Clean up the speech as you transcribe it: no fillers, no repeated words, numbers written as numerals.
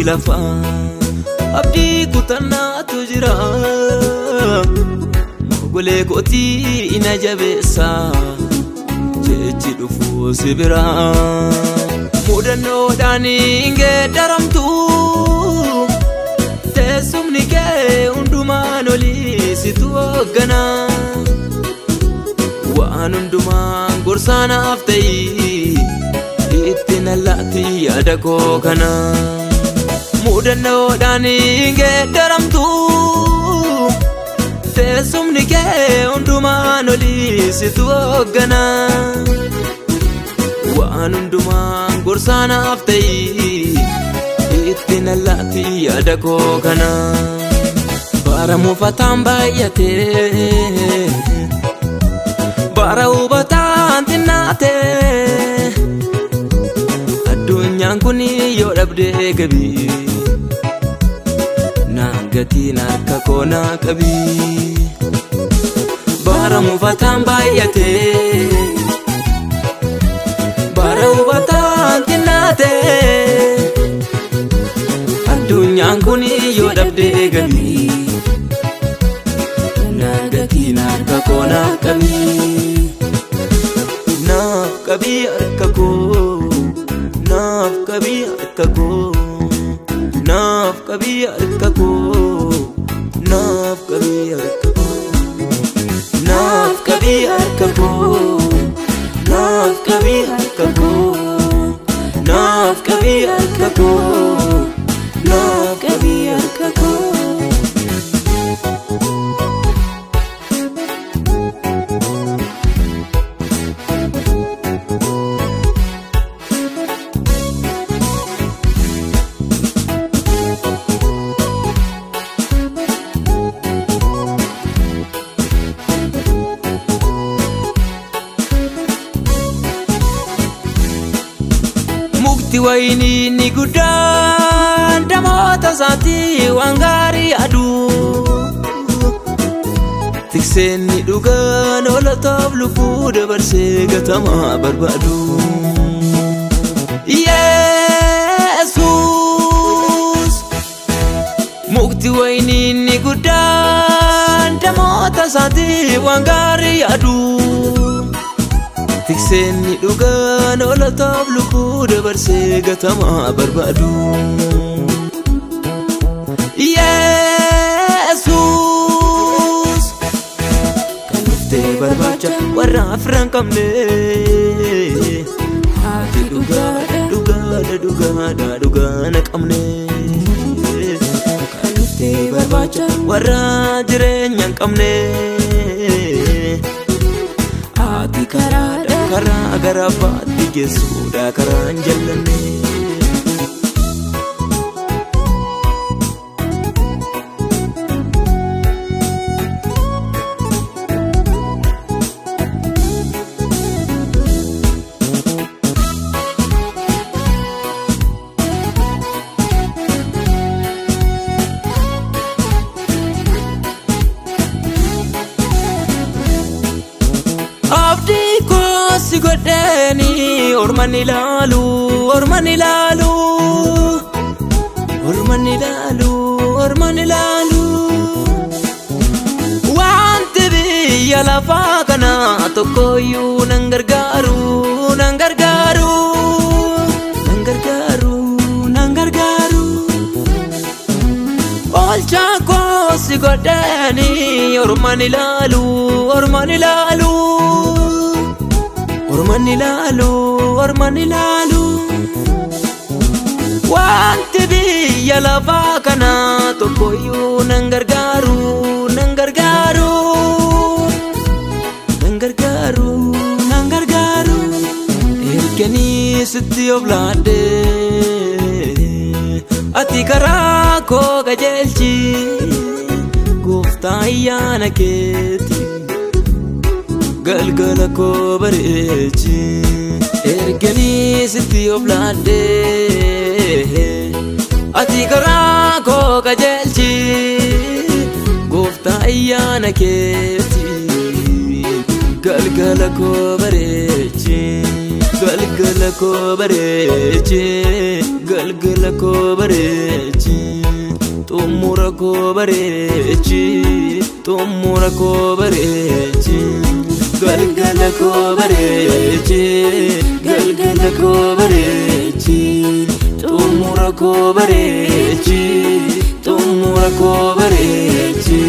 lafa abdi kutana tujira mogole koti ina jabesa jechi dufu sibira mudano dani inge daramtu tesumni ke undumano li situgana wa anunduma gursana aftai itinalati adako kana mudano dani inge daramtu tesumni ke undumano li situgana wa anunduma gursana aftai itinalati adako kana bara mufatamba yate bara ubatan tinate adunyan kuni yo dabde gabi nangati narkakona kabi bara mufatamba yate bara ubatan tinate adunyan kuni yo dabde gabi nangati narkakona kabi naf kabi arkako naf kabi arkako naf kabi arkako naf kabi arkako naf kabi arkako naf kabi arkako naf kabi arkako naf kabi arkako waini ni gudan damota zati wangari adu tikseni dugan ola tablu kude barse gatama barbadu Jesus mukti waini ni gudan damota zati wangari adu tikseni dugan ola tablu kude barse gatama barbadu Jesus kanufte barbacha warra afran kamne ati dugana kamne kanufte barbacha warra jireenyan kamne ati karada kara agarabati gesuda karan jalane sigodeni ormani lalu ormani lalu ormani lalu ormani lalu wanti biya lafa kana tokkoyu nangargaru nangargaru nangargaru nangargaru olchako sigodeni ormani lalu ormani lalu ormani lalu ormani lalu wanti biya lafa kana tokkoyu nangargaru nangargaru nangargaru nangargaru erkeni sitti oblade ati karako gajelchi gufta iyana keti galgala ko barechi ergani sitti oblade ati karako gajelchi gufta iyana keti galgala ko barechi galgala ko bareeche galgala ko bareeche tumura ko bareeche tumura ko bareeche galgala ko bareeche galgala ko bareeche tumura ko bareeche tumura ko bareeche